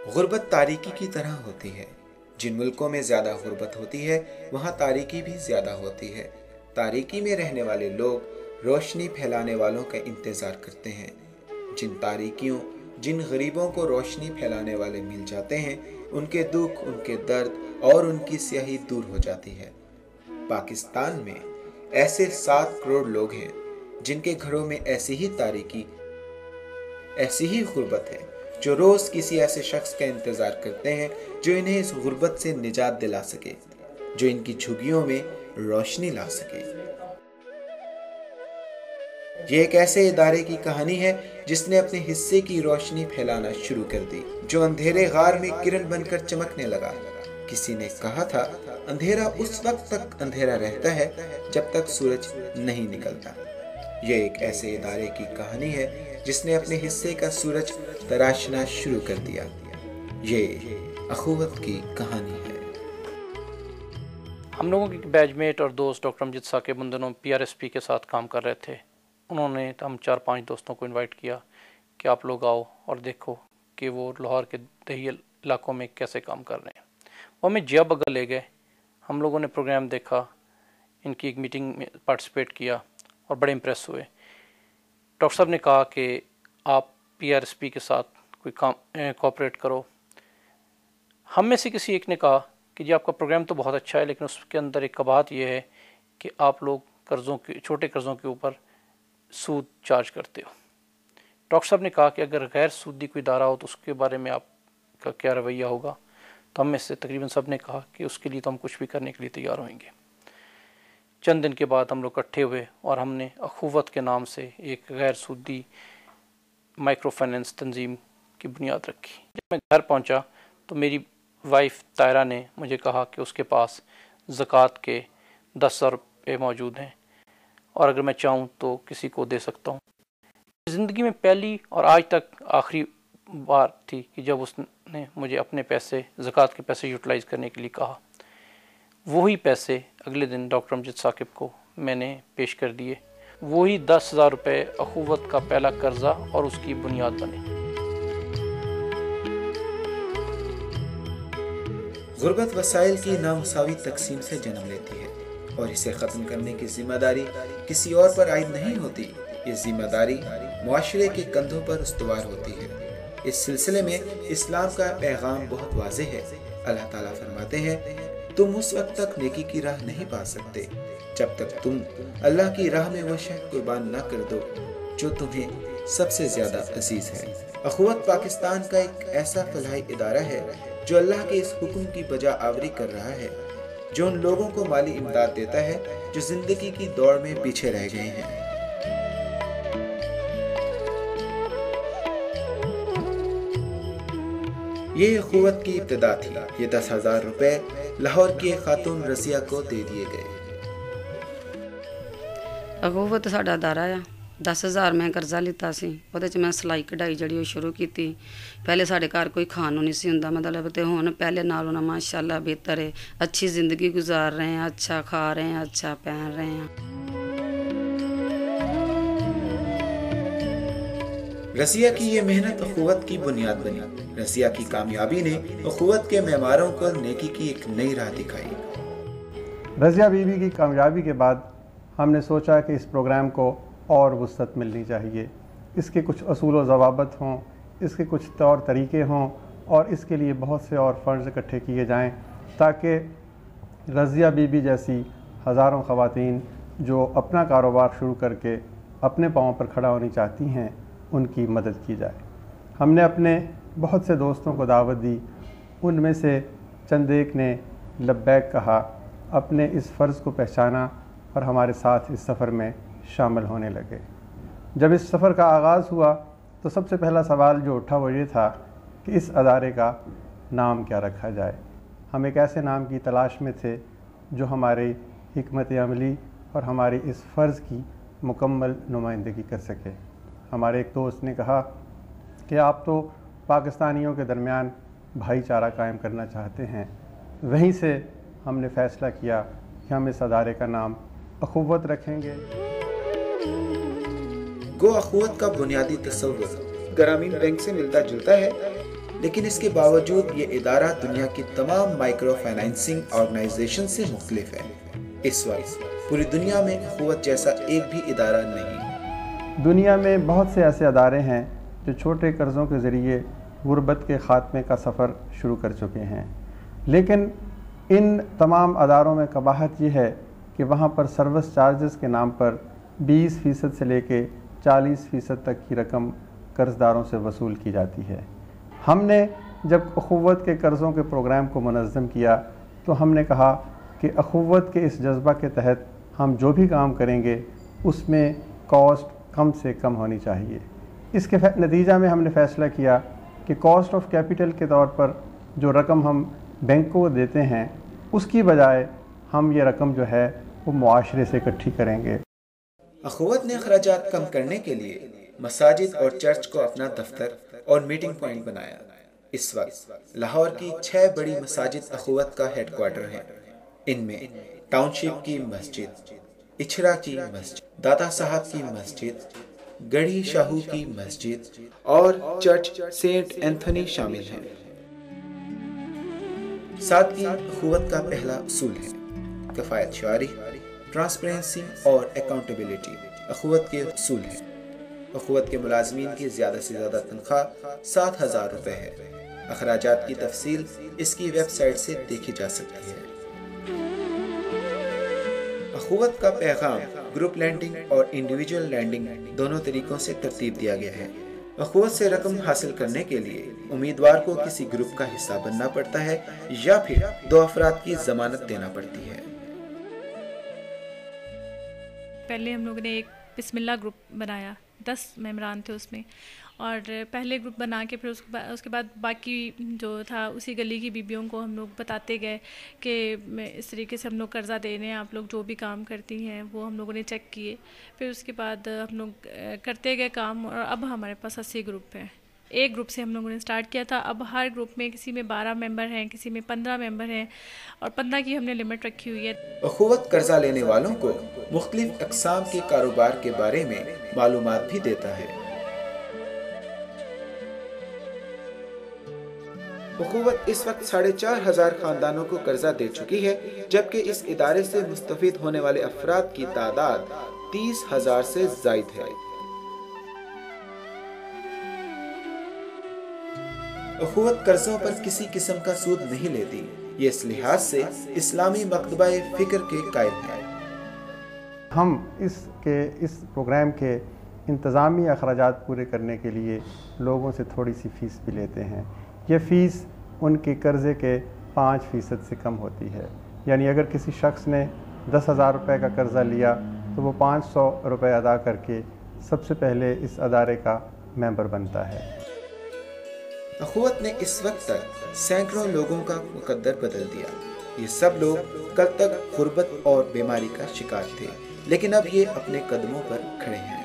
غربت تاریکی کی طرح ہوتی ہے. جن ملکوں میں زیادہ غربت ہوتی ہے وہاں تاریکی بھی زیادہ ہوتی ہے. تاریکی میں رہنے والے لوگ روشنی پھیلانے والوں کا انتظار کرتے ہیں. جن غریبوں کو روشنی پھیلانے والے مل جاتے ہیں ان کے دکھ، ان کے درد اور ان کی سیاہی دور ہو جاتی ہے. پاکستان میں ایسے 7 کروڑ لوگ ہیں جن کے گھروں میں ایسی ہی تاریکی، ایسی ہی غربت ہے، جو روز کسی ایسے شخص کا انتظار کرتے ہیں جو انہیں اس غربت سے نجات دلا سکے، جو ان کی جھگیوں میں روشنی لا سکے. یہ ایک ایسے ادارے کی کہانی ہے جس نے اپنے حصے کی روشنی پھیلانا شروع کر دی، جو اندھیرے غار میں کرن بن کر چمکنے لگا. کسی نے کہا تھا اندھیرا اس وقت تک اندھیرا رہتا ہے جب تک سورج نہیں نکلتا. یہ ایک ایسے ادارے کی کہانی ہے جس نے اپنے حصے کا سورج تراشنا شروع کر دیا. یہ اخوت کی کہانی ہے. ہم لوگوں کے بیچ میٹ اور دوست ڈاکٹر امجد ثاقب ان دنوں PRSP کے ساتھ کام کر رہے تھے. انہوں نے ہم 4-5 دوستوں کو انوائٹ کیا کہ آپ لوگ آؤ اور دیکھو کہ وہ لاہور کے دیہی علاقوں میں کیسے کام کر رہے ہیں. وہ ہمیں جیا بگل لے گئے. ہم لوگوں نے پروگرام دیکھا، ان کی ایک میٹنگ میں پارٹیسپیٹ کیا اور بڑے امپریس ہوئے. ڈاکٹر صاحب نے کہا کہ آپ PRSP کے ساتھ کوئی کام کوآپریٹ کرو. ہم میں سے کسی ایک نے کہا کہ جی آپ کا پروگرام تو بہت اچھا ہے، لیکن اس کے اندر ایک کباہت یہ ہے کہ آپ لوگ چھوٹے قرضوں کے اوپر سود چارج کرتے ہو. ڈاکٹر صاحب نے کہا کہ اگر غیر سودی کوئی ادارہ ہو تو اس کے بارے میں آپ کا کیا رویہ ہوگا. تو ہم میں سے تقریباً سب نے کہا کہ اس کے لیے تو ہم کچھ بھی کرنے کے لیے تیار ہوئیں گے. چند دن کے بعد ہم لوگ اکٹھے ہوئے اور ہم نے اخوت کے نام سے ایک غیر سودی مائکرو فائنینس تنظیم کی بنیاد رکھی. جب میں گھر پہنچا تو میری وائف طاہرہ نے مجھے کہا کہ اس کے پاس زکوٰۃ کے 10,000 روپے موجود ہیں اور اگر میں چاہوں تو کسی کو دے سکتا ہوں. زندگی میں پہلی اور آج تک آخری بار تھی کہ جب اس نے مجھے اپنے پیسے، زکوٰۃ کے پیسے یوٹیلائز کرنے کے لیے کہا. وہی پیسے اگلے دن ڈاکٹر امجد ثاقب کو میں نے پیش کر دیے. وہی 10,000 روپے اخوت کا پہلا قرضہ اور اس کی بنیاد بنے. غربت وسائل کی نامساوی تقسیم سے جنم لیتی ہے اور اسے ختم کرنے کی ذمہ داری کسی اور پر عائد نہیں ہوتی. یہ ذمہ داری معاشرے کے کندھوں پر استوار ہوتی ہے. اس سلسلے میں اسلام کا پیغام بہت واضح ہے. اللہ تعالیٰ فرماتے ہیں تم اس وقت تک نیکی کی راہ نہیں پا سکتے جب تک تم اللہ کی راہ میں وہ شے قربان نہ کر دو جو تمہیں سب سے زیادہ عزیز ہے. اخوت پاکستان کا ایک ایسا فلاحی ادارہ ہے جو اللہ کے اس حکم کی بجا آوری کر رہا ہے، جو ان لوگوں کو مالی امداد دیتا ہے جو زندگی کی دوڑ میں پیچھے رہ گئے ہیں. یہ اخوت کی ابتدا تھی. یہ 10,000 روپے لاہور کی ایک خاتون رضیہ کو دے دیے گئے. اخوت ਸਾਡਾ ادارہ ਆ. 10,000 ਮੈਂ ਕਰਜ਼ਾ ਲਿੱਤਾ ਸੀ, ਉਹਦੇ 'ਚ ਮੈਂ ਸਿਲਾਈ ਕਢਾਈ ਜਿਹੜੀ ਉਹ ਸ਼ੁਰੂ ਕੀਤੀ. ਪਹਿਲੇ ਸਾਡੇ ਘਰ ਕੋਈ ਖਾਣ ਨੂੰ ਨਹੀਂ ਸੀ ਹੁੰਦਾ, ਮਤਲਬ ਤੇ ਹੁਣ ਪਹਿਲੇ ਨਾਲੋਂ ਨਾ ਮਾਸ਼ਾਅੱਲਾ ਬਿਹਤਰ ਹੈ. ਅੱਛੀ ਜ਼ਿੰਦਗੀ ਗੁਜ਼ਾਰ ਰਹੇ ਹਾਂ, ਅੱਛਾ ਖਾ ਰਹੇ ਹਾਂ, ਅੱਛਾ ਪਹਿਨ ਰਹੇ ਹਾਂ. رضیہ کی یہ محنت اخوت کی بنیاد بنی. رضیہ کی کامیابی نے اخوت کے معماروں کو نیکی کی ایک نئی راہ دکھائی. رضیہ بی بی کی کامیابی کے بعد ہم نے سوچا کہ اس پروگرام کو اور وسعت ملنی چاہیے، اس کے کچھ اصول و ضوابط ہوں، اس کے کچھ طور طریقے ہوں، اور اس کے لیے بہت سے اور فنڈز اکٹھے کیے جائیں تاکہ رضیہ بی بی جیسی ہزاروں خواتین جو اپنا کاروبار شروع کر کے اپنے پاؤں پر کھڑا ہونی چاہتی ہیں ان کی مدد کی جائے۔ ہم نے اپنے بہت سے دوستوں کو دعوت دی، ان میں سے چند ایک نے لبیک کہا، اپنے اس فرض کو پہچانا اور ہمارے ساتھ اس سفر میں شامل ہونے لگے۔ جب اس سفر کا آغاز ہوا تو سب سے پہلا سوال جو اٹھا وہ یہ تھا کہ اس ادارے کا نام کیا رکھا جائے۔ ہم ایک ایسے نام کی تلاش میں تھے جو ہماری حکمت عملی اور ہماری اس فرض کی مکمل نمائندگی کر سکے۔ ہمارے ایک دوست نے کہا کہ آپ تو پاکستانیوں کے درمیان بھائی چارہ قائم کرنا چاہتے ہیں۔ وہیں سے ہم نے فیصلہ کیا کہ ہم اس ادارے کا نام اخوت رکھیں گے۔ گو اخوت کا بنیادی تصور گرامین بینک سے ملتا جلتا ہے، لیکن اس کے باوجود یہ ادارہ دنیا کی تمام مائکرو فائنانسنگ آرگنائزیشن سے مختلف ہے۔ اس وقت پوری دنیا میں اخوت جیسا ایک بھی ادارہ نہیں۔ دنیا میں بہت سے ایسے ادارے ہیں جو چھوٹے قرضوں کے ذریعے غربت کے خاتمے کا سفر شروع کر چکے ہیں، لیکن ان تمام اداروں میں قباحت یہ ہے کہ وہاں پر سروس چارجز کے نام پر 20% سے لے کے 40% تک کی رقم قرض داروں سے وصول کی جاتی ہے۔ ہم نے جب اخوت کے قرضوں کے پروگرام کو منظم کیا تو ہم نے کہا کہ اخوت کے اس جذبہ کے تحت ہم جو بھی کام کریں گے اس میں کاسٹ کم سے کم ہونی چاہیے۔ اس کے نتیجہ میں ہم نے فیصلہ کیا کہ کاسٹ آف کیپٹل کے طور پر جو رقم ہم بینکوں کو دیتے ہیں اس کی بجائے ہم یہ رقم جو ہے وہ معاشرے سے اکٹھی کریں گے۔ اخوت نے اخراجات کم کرنے کے لیے مساجد اور چرچ کو اپنا دفتر اور میٹنگ پوائنٹ بنایا۔ اس وقت لاہور کی 6 بڑی مساجد اخوت کا ہیڈ کوارٹر ہیں۔ ان میں ٹاؤن شپ کی مسجد، اچھرا کی مسجد، داتا صاحب کی مسجد، گڑھی شاہو کی مسجد اور چرچ سینٹ اینتھونی شامل ہیں۔ ساتھ ہی اخوت کا پہلا اصول ہے کفایت شعاری، ٹرانسپیرنسی اور اکاؤنٹیبلٹی اخوت کے اصول ہیں۔ اخوت کے ملازمین کی زیادہ سے زیادہ تنخواہ 7,000 روپے ہے۔ اخراجات کی تفصیل اس کی ویب سائٹ سے دیکھی جا سکتی ہے۔ اخوت کا پیغام گروپ لینڈنگ اور انڈیویجول لینڈنگ دونوں طریقوں سے ترتیب دیا گیا ہے۔ اخوت سے رقم حاصل کرنے کے لیے امیدوار کو کسی گروپ کا حصہ بننا پڑتا ہے یا پھر 2 افراد کی ضمانت دینا پڑتی ہے۔ پہلے ہم لوگوں نے ایک بسم اللہ گروپ بنایا، 10 ممبران تھے اس میں، اور پہلے گروپ بنا کے پھر اس کے بعد باقی جو تھا اسی گلی کی بیبیوں کو ہم لوگ بتاتے گئے کہ اس طریقے سے ہم لوگ قرضہ دے رہے ہیں، آپ لوگ جو بھی کام کرتی ہیں وہ ہم لوگوں نے چیک کیے۔ پھر اس کے بعد ہم لوگ کرتے گئے کام، اور اب ہمارے پاس 80 گروپ ہیں۔ ایک گروپ سے ہم لوگوں نے سٹارٹ کیا تھا، اب ہر گروپ میں کسی میں 12 ممبر ہیں، کسی میں 15 ممبر ہیں، اور 15 کی ہم نے لمٹ رکھی ہوئی ہے۔ اخوت قرضہ لینے والوں کو مختلف اقسام کے کاروبار کے بارے میں معلومات بھی دیتا ہے۔ اخوت اس وقت 4,500 خاندانوں کو قرضہ دے چکی ہے، جبکہ اس ادارے سے مستفید ہونے والے افراد کی تعداد 30,000 سے زائد ہے۔ اخوت قرضوں پر کسی قسم کا سود نہیں لیتی، یہ اس لحاظ سے اسلامی مکتبہ فکر کے قائل ہے۔ ہم اس پروگرام کے انتظامی اخراجات پورے کرنے کے لیے لوگوں سے تھوڑی سی فیس بھی لیتے ہیں۔ یہ فیس ان کے قرضے کے 5% سے کم ہوتی ہے، یعنی اگر کسی شخص نے 10,000 روپے کا قرضہ لیا تو وہ 500 روپے ادا کر کے سب سے پہلے اس ادارے کا ممبر بنتا ہے۔ اخوت نے اس وقت تک سینکڑوں لوگوں کا مقدر بدل دیا۔ یہ سب لوگ کل تک غربت اور بیماری کا شکار تھے، لیکن اب یہ اپنے قدموں پر کھڑے ہیں۔